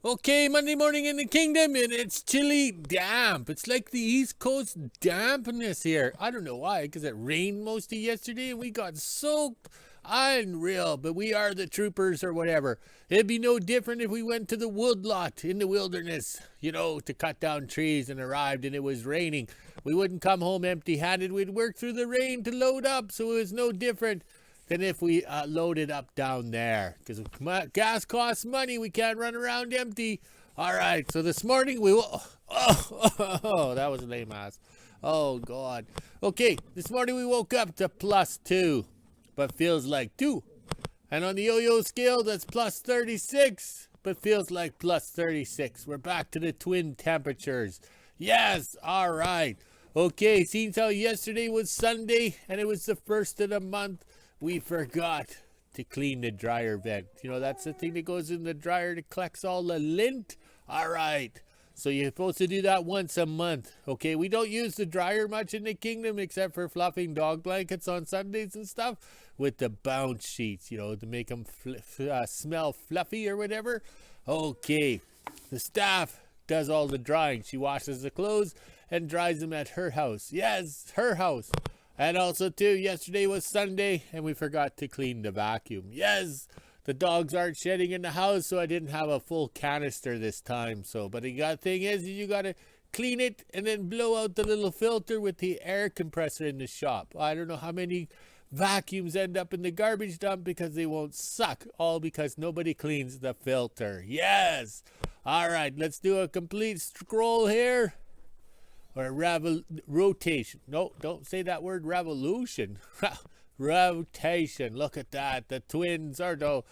Okay, Monday morning in the kingdom, and it's chilly, damp. It's like the East Coast dampness here. I don't know why, because it rained most of yesterday, and we got soaked. Unreal, but we are the troopers or whatever. It'd be no different if we went to the woodlot in the wilderness, to cut down trees and arrived and it was raining. We wouldn't come home empty-handed. We'd work through the rain to load up, so it was no different than if we loaded up down there. Because gas costs money, we can't run around empty. All right, so this morning we will... Oh, that was a lame ass. Oh, God. Okay, this morning we woke up to +2, but feels like 2. And on the yo-yo scale, that's +36, but feels like +36. We're back to the twin temperatures. Yes, all right. Okay, seems how yesterday was Sunday, and it was the first of the month. We forgot to clean the dryer vent. That's the thing that goes in the dryer that collects all the lint. All right. So you're supposed to do that once a month. Okay, we don't use the dryer much in the kingdom except for fluffing dog blankets on Sundays and stuff with the bounce sheets, to make them smell fluffy or whatever. Okay, the staff does all the drying. She washes the clothes and dries them at her house. Yes, her house. And also, too, yesterday was Sunday, and we forgot to clean the vacuum. Yes, the dogs aren't shedding in the house, so I didn't have a full canister this time. But the thing is, you got to clean it and then blow out the little filter with the air compressor in the shop. I don't know how many vacuums end up in the garbage dump because they won't suck, all because nobody cleans the filter. Yes. All right, let's do a complete scroll here. Or rotation. No, don't say that word, revolution. Rotation. Look at that. The twins are the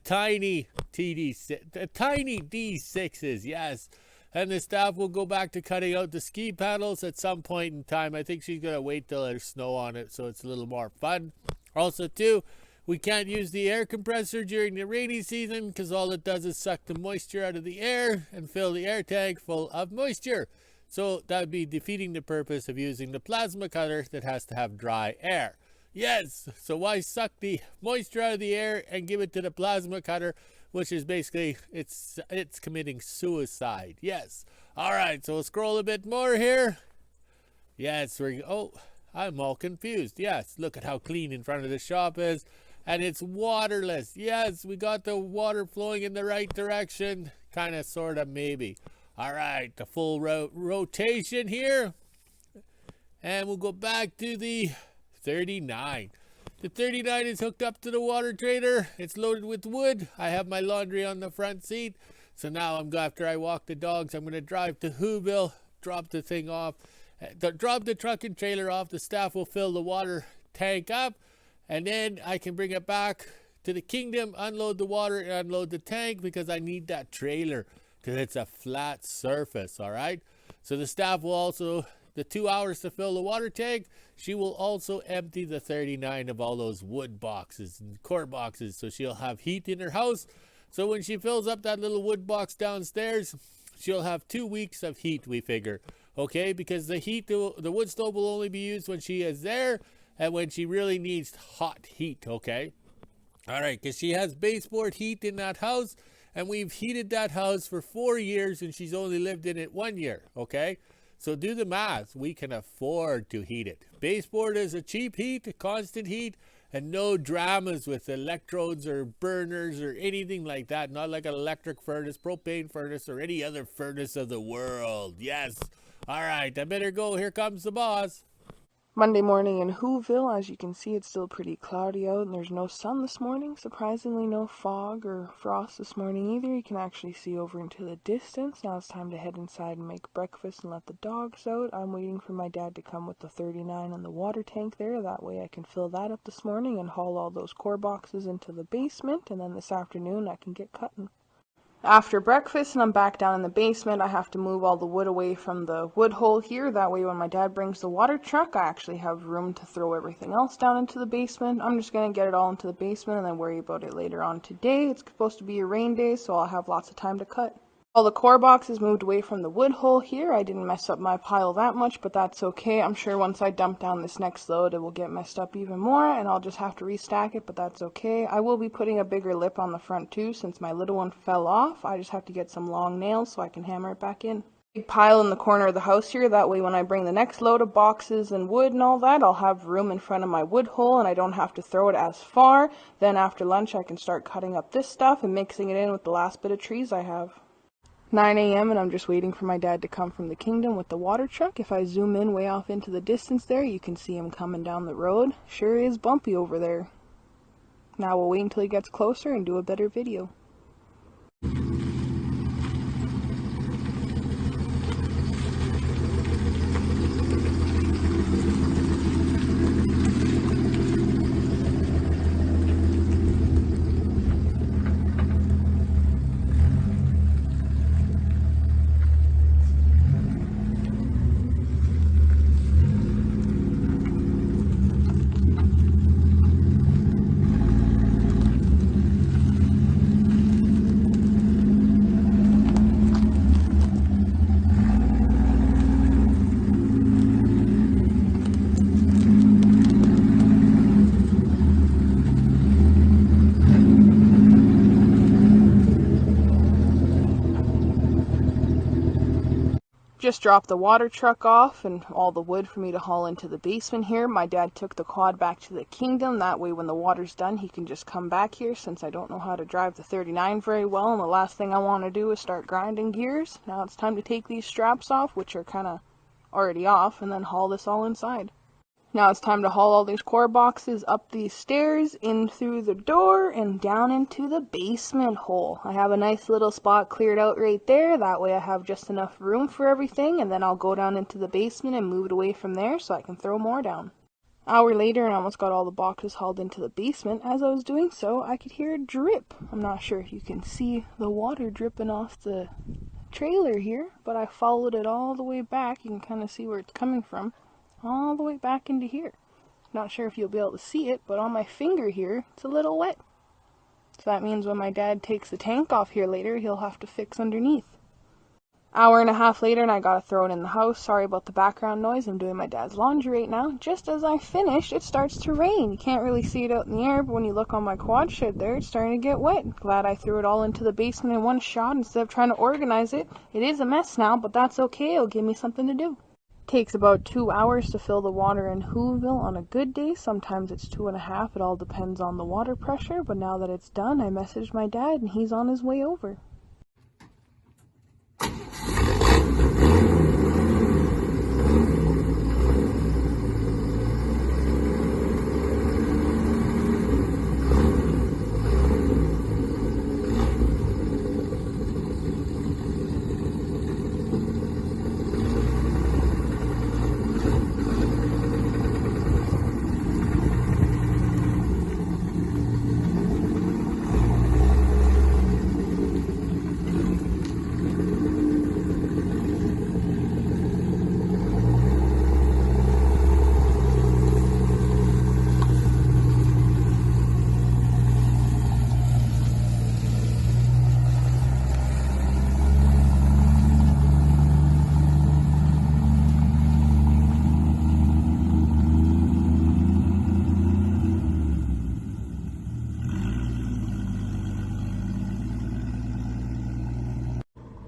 tiny D6s. Yes. And the staff will go back to cutting out the ski panels at some point in time. I think she's going to wait till there's snow on it so it's a little more fun. Also, too, we can't use the air compressor during the rainy season because all it does is suck the moisture out of the air and fill the air tank full of moisture. So that would be defeating the purpose of using the plasma cutter that has to have dry air. Yes, so why suck the moisture out of the air and give it to the plasma cutter, which is basically, it's committing suicide. Yes. All right, so we'll scroll a bit more here. Yes, I'm all confused. Yes, look at how clean in front of the shop is. And it's waterless. Yes, we got the water flowing in the right direction. Kind of, sort of, maybe. All right, the full rotation here. And we'll go back to the 39. The 39 is hooked up to the water trailer. It's loaded with wood. I have my laundry on the front seat. So now after I walk the dogs, I'm going to drive to Whoville, drop the thing off, drop the truck and trailer off. The staff will fill the water tank up. And then I can bring it back to the kingdom, unload the water, and unload the tank because I need that trailer. Because it's a flat surface, all right? So the staff will also, the 2 hours to fill the water tank, she will also empty the 39 of all those wood boxes and core boxes. So she'll have heat in her house. So when she fills up that little wood box downstairs, she'll have 2 weeks of heat, we figure. Okay, because the wood stove will only be used when she is there and when she really needs hot heat, okay? All right, because she has baseboard heat in that house. And we've heated that house for 4 years and she's only lived in it 1 year, okay? So do the math. We can afford to heat it. Baseboard is a cheap heat, a constant heat, and no dramas with electrodes or burners or anything like that. Not like an electric furnace, propane furnace, or any other furnace of the world. Yes. All right, I better go. Here comes the boss. Monday morning in Whoville. As you can see, it's still pretty cloudy out and there's no sun this morning. Surprisingly, no fog or frost this morning either. You can actually see over into the distance. Now it's time to head inside and make breakfast and let the dogs out. I'm waiting for my dad to come with the 39 and the water tank there. That way I can fill that up this morning and haul all those core boxes into the basement. And then this afternoon I can get cutting. After breakfast and I'm back down in the basement, I have to move all the wood away from the wood hole here. That way when my dad brings the water truck, I actually have room to throw everything else down into the basement. I'm just going to get it all into the basement and then worry about it later on today. It's supposed to be a rain day, so I'll have lots of time to cut. All the core boxes moved away from the wood hole here. I didn't mess up my pile that much, but that's okay. I'm sure once I dump down this next load, it will get messed up even more, and I'll just have to restack it, but that's okay. I will be putting a bigger lip on the front too, since my little one fell off. I just have to get some long nails so I can hammer it back in. Big pile in the corner of the house here, that way when I bring the next load of boxes and wood and all that, I'll have room in front of my wood hole and I don't have to throw it as far. Then after lunch I can start cutting up this stuff and mixing it in with the last bit of trees I have. 9 a.m. and I'm just waiting for my dad to come from the kingdom with the water truck. If I zoom in way off into the distance there, you can see him coming down the road. Sure is bumpy over there. Now we'll wait until he gets closer and do a better video. Just dropped the water truck off and all the wood for me to haul into the basement here. My dad took the quad back to the kingdom. That way when the water's done, he can just come back here since I don't know how to drive the 39 very well. And the last thing I want to do is start grinding gears. Now it's time to take these straps off, which are kind of already off, and then haul this all inside. Now it's time to haul all these core boxes up these stairs, in through the door, and down into the basement hole. I have a nice little spot cleared out right there. That way I have just enough room for everything, and then I'll go down into the basement and move it away from there so I can throw more down. Hour later, and I almost got all the boxes hauled into the basement. As I was doing so, I could hear a drip. I'm not sure if you can see the water dripping off the trailer here, but I followed it all the way back. You can kind of see where it's coming from. All the way back into here. Not sure if you'll be able to see it, but on my finger here, it's a little wet. So that means when my dad takes the tank off here later, he'll have to fix underneath. Hour and a half later, and I gotta throw it in the house. Sorry about the background noise. I'm doing my dad's laundry right now. Just as I finish, it starts to rain. You can't really see it out in the air, but when you look on my quad shed there, it's starting to get wet. Glad I threw it all into the basement in one shot instead of trying to organize it. It is a mess now, but that's okay. It'll give me something to do. Takes about 2 hours to fill the water in Whoville on a good day. Sometimes it's 2.5. It all depends on the water pressure. But now that it's done, I messaged my dad and he's on his way over.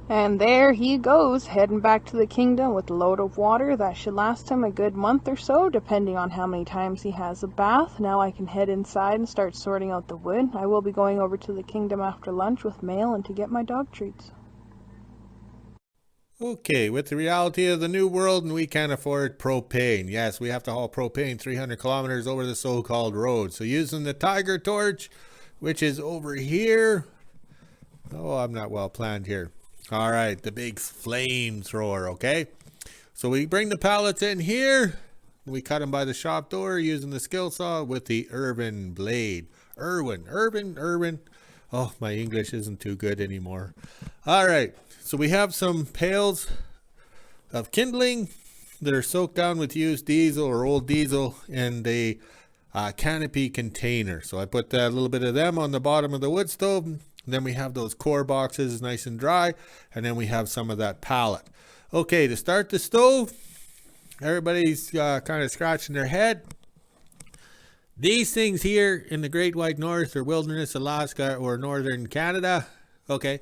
And there he goes, heading back to the kingdom with a load of water. That should last him a good month or so, depending on how many times he has a bath. Now I can head inside and start sorting out the wood. I will be going over to the kingdom after lunch with mail and to get my dog treats. Okay, with the reality of the new world, and we can't afford propane. Yes, we have to haul propane 300 kilometers over the so-called road. So using the Tiger torch, which is over here. Oh, I'm not well planned here. All right, the big flamethrower, okay? So we bring the pallets in here. We cut them by the shop door using the skill saw with the Irvin blade. Irvin. Oh, my English isn't too good anymore. All right, so we have some pails of kindling that are soaked down with used diesel or old diesel in the canopy container. So I put a little bit of them on the bottom of the wood stove. And then we have those core boxes nice and dry. And then we have some of that pallet. Okay, to start the stove, everybody's kind of scratching their head. These things here in the Great White North or Wilderness, Alaska or Northern Canada, okay,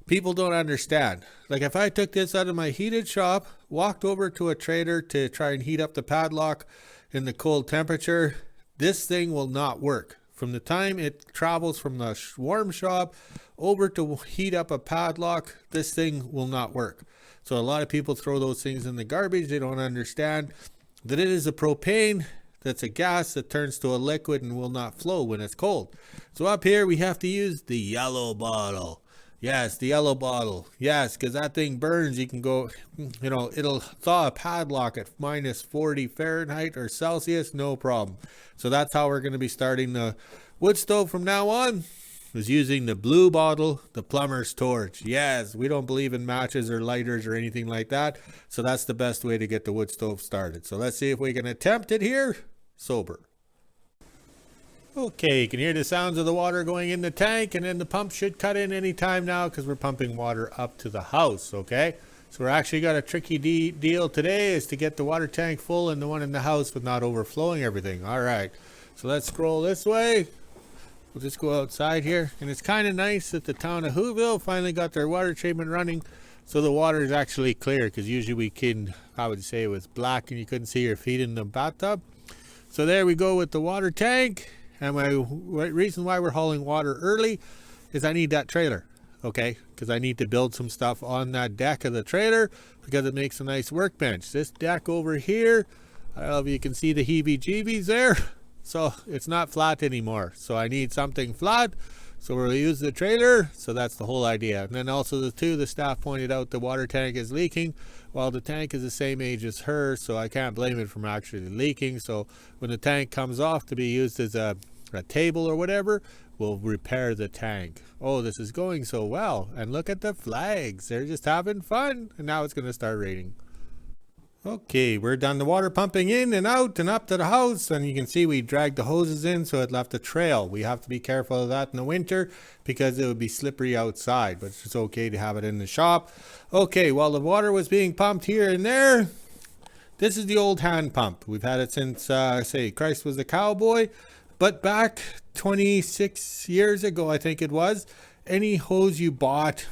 people don't understand. Like if I took this out of my heated shop, walked over to a trader to try and heat up the padlock in the cold temperature, this thing will not work. From the time it travels from the warm shop over to heat up a padlock, this thing will not work. So a lot of people throw those things in the garbage. They don't understand that it is a propane. That's a gas that turns to a liquid and will not flow when it's cold. So up here we have to use the yellow bottle. Yes, the yellow bottle. Yes, because that thing burns. You can go, it'll thaw a padlock at minus 40 Fahrenheit or Celsius, no problem. So that's how we're going to be starting the wood stove from now on, is using the blue bottle, the plumber's torch. Yes, we don't believe in matches or lighters or anything like that. So that's the best way to get the wood stove started. So let's see if we can attempt it here sober. Okay, you can hear the sounds of the water going in the tank, and then the pump should cut in any time now because we're pumping water up to the house, okay? So we're actually got a tricky deal today is to get the water tank full and the one in the house with not overflowing everything. All right, so let's scroll this way. We'll just go outside here, and it's kind of nice that the town of Whoville finally got their water treatment running, so the water is actually clear, because usually I would say it was black and you couldn't see your feet in the bathtub. So there we go with the water tank. And my reason why we're hauling water early is I need that trailer, okay? Because I need to build some stuff on that deck of the trailer because it makes a nice workbench. This deck over here, I don't know if you can see the heebie-jeebies there. So it's not flat anymore. So I need something flat. So we'll use the trailer. So that's the whole idea. And then also the staff pointed out the water tank is leaking. Well, the tank is the same age as her, so I can't blame it from actually leaking. So when the tank comes off to be used as a table or whatever, we'll repair the tank. Oh, this is going so well. And look at the flags. They're just having fun. And now it's going to start raining. Okay, we're done the water pumping in and out and up to the house, and you can see we dragged the hoses in so it left a trail. We have to be careful of that in the winter because it would be slippery outside, but it's okay to have it in the shop. Okay, while the water was being pumped here and there, this is the old hand pump. We've had it since, say, Christ was a cowboy, but back 26 years ago, I think it was, any hose you bought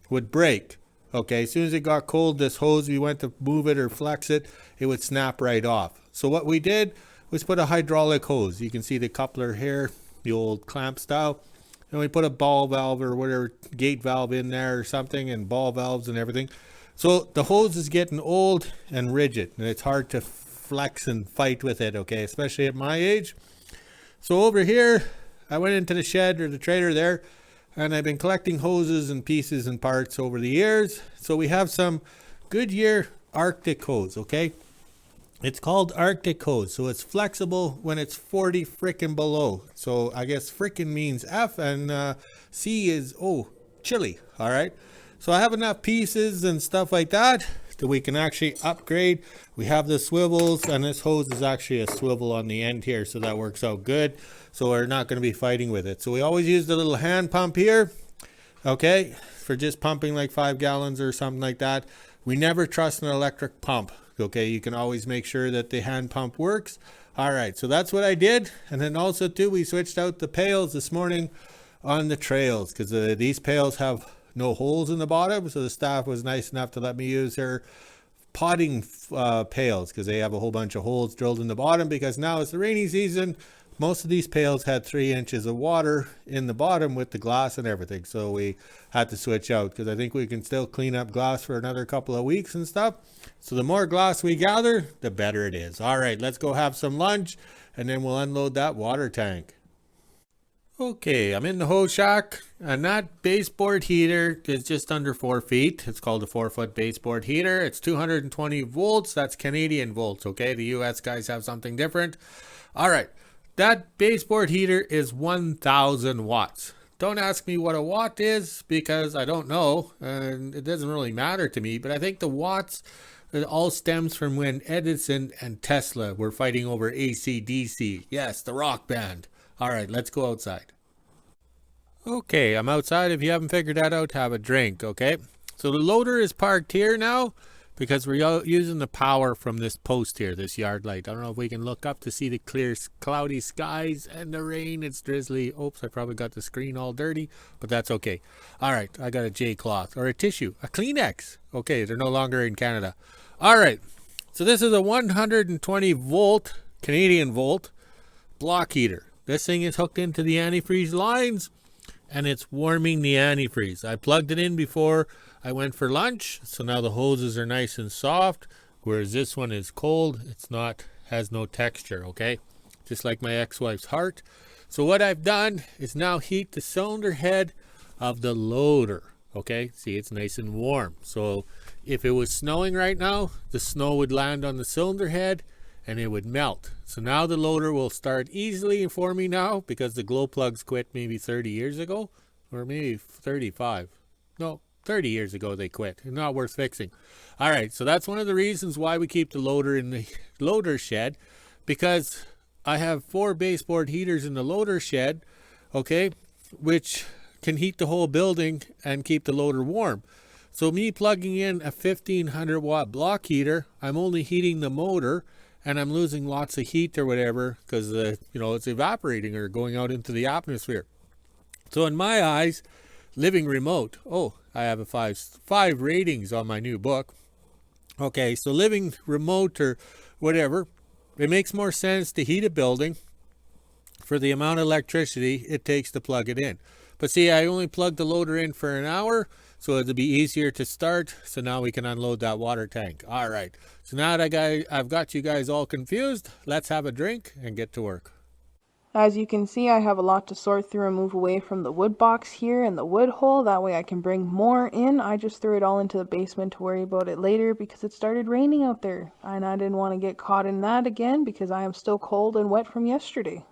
would break. Okay, as soon as it got cold, this hose, we went to move it or flex it, it would snap right off. So what we did was put a hydraulic hose. You can see the coupler here, the old clamp style. And we put a ball valve or whatever, gate valve in there or something, and ball valves and everything. So the hose is getting old and rigid, and it's hard to flex and fight with it, okay, especially at my age. So over here, I went into the shed or the trailer there, and I've been collecting hoses and pieces and parts over the years. So we have some Goodyear Arctic hose, okay? It's called Arctic hose, so it's flexible when it's 40 frickin' below. So I guess frickin' means F, and C is, chilly, all right? So I have enough pieces and stuff like that we can actually upgrade. We have the swivels, and this hose is actually a swivel on the end here, so that works out good. So we're not going to be fighting with it. So we always use the little hand pump here, okay, for just pumping like 5 gallons or something like that. We never trust an electric pump, okay? You can always make sure that the hand pump works. All right, so that's what I did. And then also too, we switched out the pails this morning on the trails, because these pails have no holes in the bottom, so the staff was nice enough to let me use their potting pails, because they have a whole bunch of holes drilled in the bottom, because now it's the rainy season. Most of these pails had 3 inches of water in the bottom with the glass and everything, so we had to switch out, because I think we can still clean up glass for another couple of weeks and stuff. So the more glass we gather, the better it is. All right, let's go have some lunch, and then we'll unload that water tank. Okay, I'm in the hose shack, and that baseboard heater is just under 4 feet. It's called a 4-foot baseboard heater. It's 220 volts. That's Canadian volts, okay? The US guys have something different. All right, that baseboard heater is 1,000 watts. Don't ask me what a watt is, because I don't know, and it doesn't really matter to me, but I think the watts, it all stems from when Edison and Tesla were fighting over AC/DC. Yes, the rock band. All right, let's go outside. Okay, I'm outside. If you haven't figured that out, have a drink, okay? So the loader is parked here now because we're using the power from this post here, this yard light. I don't know if we can look up to see the clear, cloudy skies and the rain. It's drizzly. Oops, I probably got the screen all dirty, but that's okay. All right, I got a J cloth or a tissue, a Kleenex. Okay, they're no longer in Canada. All right, so this is a 120 volt, Canadian volt, block heater. This thing is hooked into the antifreeze lines, and it's warming the antifreeze. I plugged it in before I went for lunch, so now the hoses are nice and soft, whereas this one is cold. It's not, has no texture, okay? Just like my ex-wife's heart. So what I've done is now heat the cylinder head of the loader, okay? See, it's nice and warm. So if it was snowing right now, the snow would land on the cylinder head and it would melt. So now the loader will start easily for me now because the glow plugs quit maybe 30 years ago, or maybe 35. No, 30 years ago they quit. It's not worth fixing. All right, so that's one of the reasons why we keep the loader in the loader shed, because I have 4 baseboard heaters in the loader shed, okay, which can heat the whole building and keep the loader warm. So me plugging in a 1500 watt block heater, I'm only heating the motor, and I'm losing lots of heat or whatever because it's evaporating or going out into the atmosphere. So in my eyes, living remote. Oh, I have a five ratings on my new book. Okay, so living remote or whatever, it makes more sense to heat a building for the amount of electricity it takes to plug it in. But see, I only plugged the loader in for an hour, so it'll be easier to start. So now we can unload that water tank. All right. So now that I've got you guys all confused, let's have a drink and get to work. As you can see, I have a lot to sort through and move away from the wood box here and the wood hole. That way I can bring more in. I just threw it all into the basement to worry about it later because it started raining out there. And I didn't want to get caught in that again because I am still cold and wet from yesterday.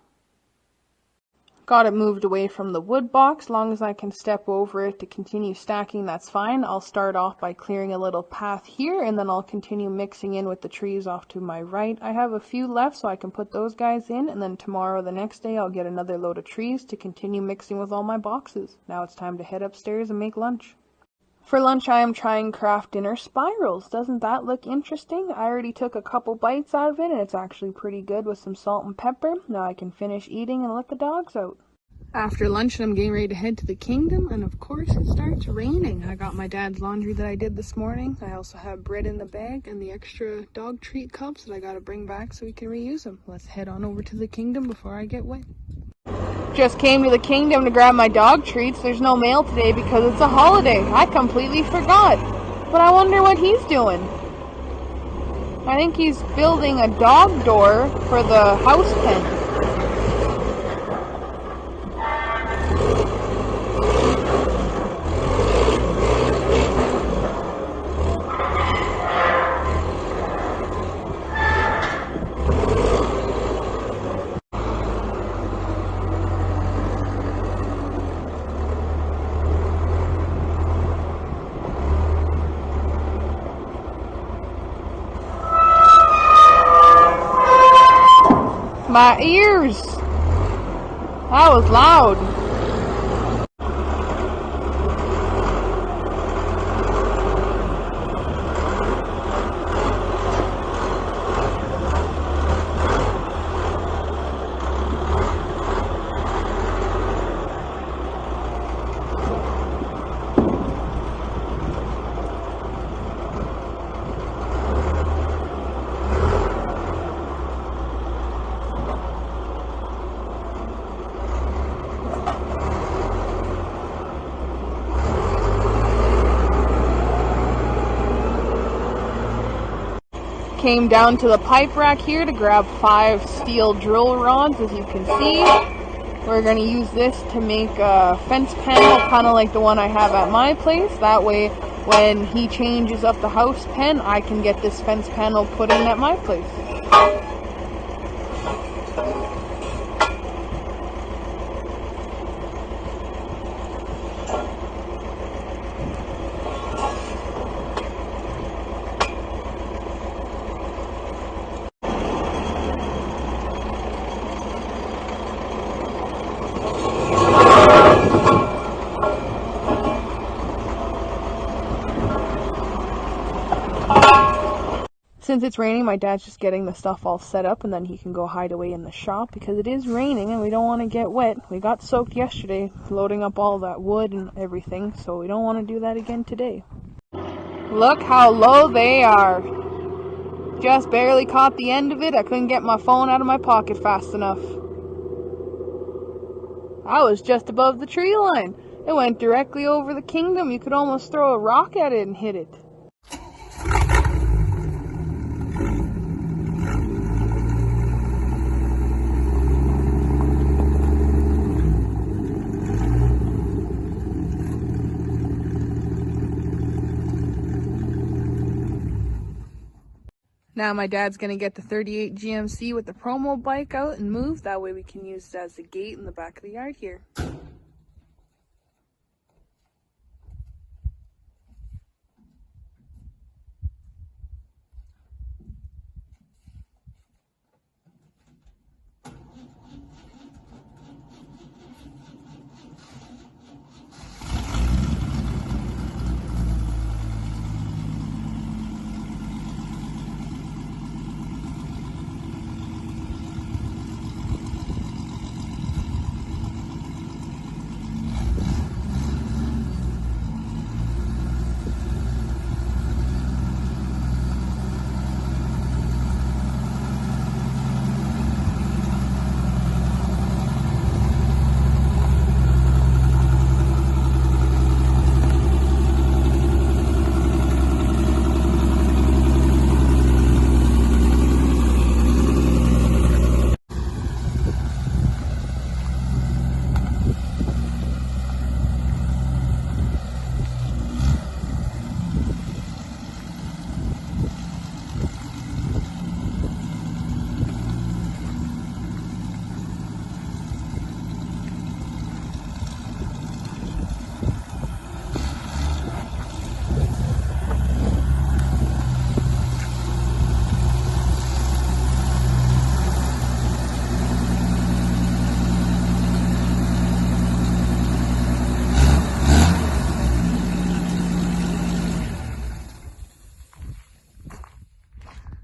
Got it moved away from the wood box. Long as I can step over it to continue stacking, that's fine. I'll start off by clearing a little path here, and then I'll continue mixing in with the trees off to my right. I have a few left, so I can put those guys in, and then tomorrow, the next day, I'll get another load of trees to continue mixing with all my boxes. Now it's time to head upstairs and make lunch. For lunch, I am trying craft dinner spirals. Doesn't that look interesting? I already took a couple bites out of it, and it's actually pretty good with some salt and pepper. Now I can finish eating and let the dogs out. After lunch, I'm getting ready to head to the kingdom, and of course, it starts raining. I got my dad's laundry that I did this morning. I also have bread in the bag and the extra dog treat cups that I gotta bring back so we can reuse them. Let's head on over to the kingdom before I get wet. Just came to the kingdom to grab my dog treats. There's no mail today because it's a holiday. I completely forgot. But I wonder what he's doing. I think he's building a dog door for the house pen. My ears! That was loud. Came down to the pipe rack here to grab 5 steel drill rods. As you can see, we're going to use this to make a fence panel, kind of like the one I have at my place. That way, when he changes up the house pen, I can get this fence panel put in at my place. Since it's raining, my dad's just getting the stuff all set up and then he can go hide away in the shop because it is raining and we don't want to get wet. We got soaked yesterday loading up all that wood and everything, so we don't want to do that again today. Look how low they are. Just barely caught the end of it. I couldn't get my phone out of my pocket fast enough. I was just above the tree line. It went directly over the kingdom. You could almost throw a rock at it and hit it. Now my dad's going to get the 38 GMC with the promo bike out and move. That way we can use it as a gate in the back of the yard here.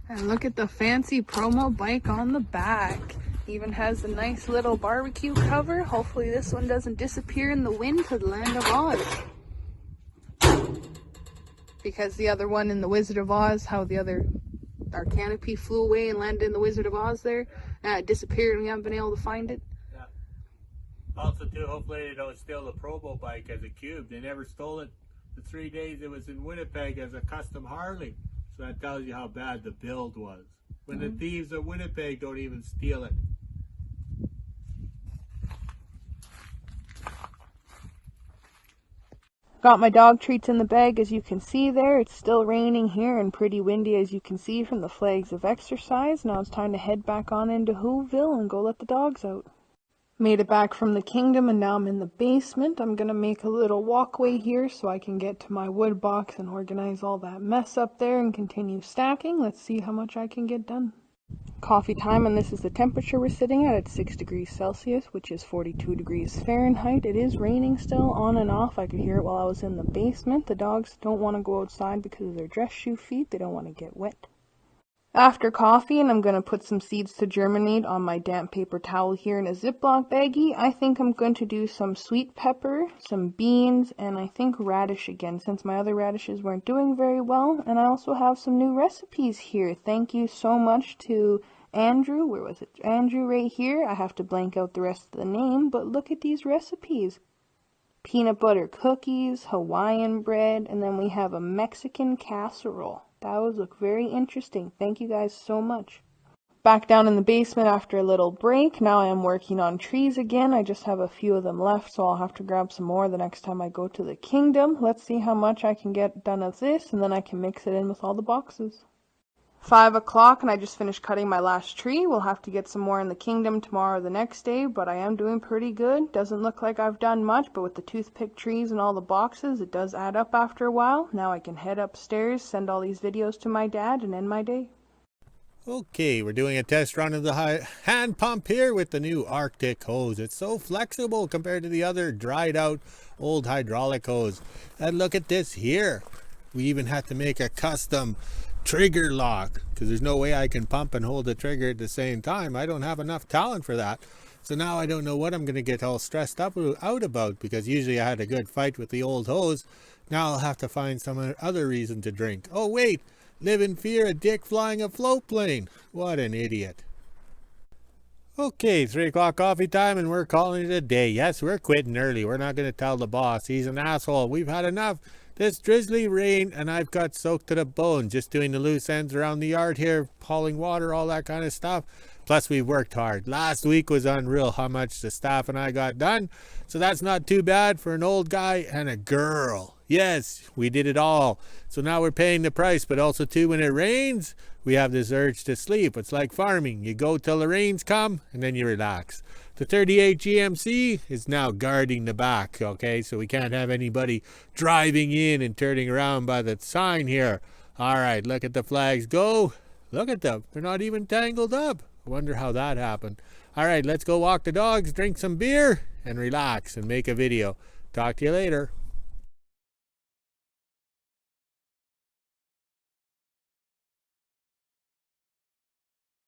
And look at the fancy promo bike on the back. Even has a nice little barbecue cover. Hopefully this one doesn't disappear in the wind to the land of Oz. Because the other one in the Wizard of Oz, how our canopy flew away and landed in the Wizard of Oz there. It disappeared and we haven't been able to find it. Yeah. Also too, hopefully they don't steal the promo bike as a cube. They never stole it the 3 days it was in Winnipeg as a custom Harley. So that tells you how bad the build was. When the thieves of Winnipeg don't even steal it. Got my dog treats in the bag, as you can see there. It's still raining here and pretty windy, as you can see from the flags of exercise. Now it's time to head back on into Whoville and go let the dogs out. Made it back from the kingdom and now I'm in the basement. I'm going to make a little walkway here so I can get to my wood box and organize all that mess up there and continue stacking. Let's see how much I can get done. Coffee time, and this is the temperature we're sitting at. It's 6 degrees Celsius, which is 42 degrees Fahrenheit. It is raining still, on and off. I could hear it while I was in the basement. The dogs don't want to go outside because of their dress shoe feet. They don't want to get wet. After coffee, and I'm going to put some seeds to germinate on my damp paper towel here in a Ziploc baggie. I think I'm going to do some sweet pepper, some beans, and I think radish again, since my other radishes weren't doing very well. And I also have some new recipes here. Thank you so much to Andrew. Where was it? Andrew right here. I have to blank out the rest of the name, but look at these recipes. Peanut butter cookies, Hawaiian bread, and then we have a Mexican casserole. Those look very interesting. Thank you guys so much. Back down in the basement after a little break. Now I am working on trees again. I just have a few of them left, so I'll have to grab some more the next time I go to the kingdom. Let's see how much I can get done of this, and then I can mix it in with all the boxes. 5 o'clock, and I just finished cutting my last tree. We'll have to get some more in the kingdom tomorrow or the next day, but I am doing pretty good. Doesn't look like I've done much, but with the toothpick trees and all the boxes, it does add up after a while. Now I can head upstairs, send all these videos to my dad, and end my day. Okay, we're doing a test run of the hand pump here with the new Arctic hose. It's so flexible compared to the other dried out old hydraulic hose. And look at this here. We even had to make a custom trigger lock. because there's no way I can pump and hold the trigger at the same time. I don't have enough talent for that. So now I don't know what I'm going to get all stressed out about, because usually I had a good fight with the old hose. Now I'll have to find some other reason to drink. Oh wait, live in fear of Dick flying a float plane. What an idiot. Okay, 3 o'clock coffee time, and we're calling it a day. Yes, we're quitting early. We're not going to tell the boss. He's an asshole. We've had enough. This drizzly rain, and I've got soaked to the bone just doing the loose ends around the yard here, hauling water, all that kind of stuff. Plus, we worked hard. Last week was unreal how much the staff and I got done. So that's not too bad for an old guy and a girl. Yes, we did it all. So now we're paying the price, but also too, when it rains, we have this urge to sleep. It's like farming. You go till the rains come, and then you relax. The 38 GMC is now guarding the back, okay? So we can't have anybody driving in and turning around by the sign here. All right, look at the flags go. Look at them. They're not even tangled up. I wonder how that happened. All right, let's go walk the dogs, drink some beer, and relax and make a video. Talk to you later.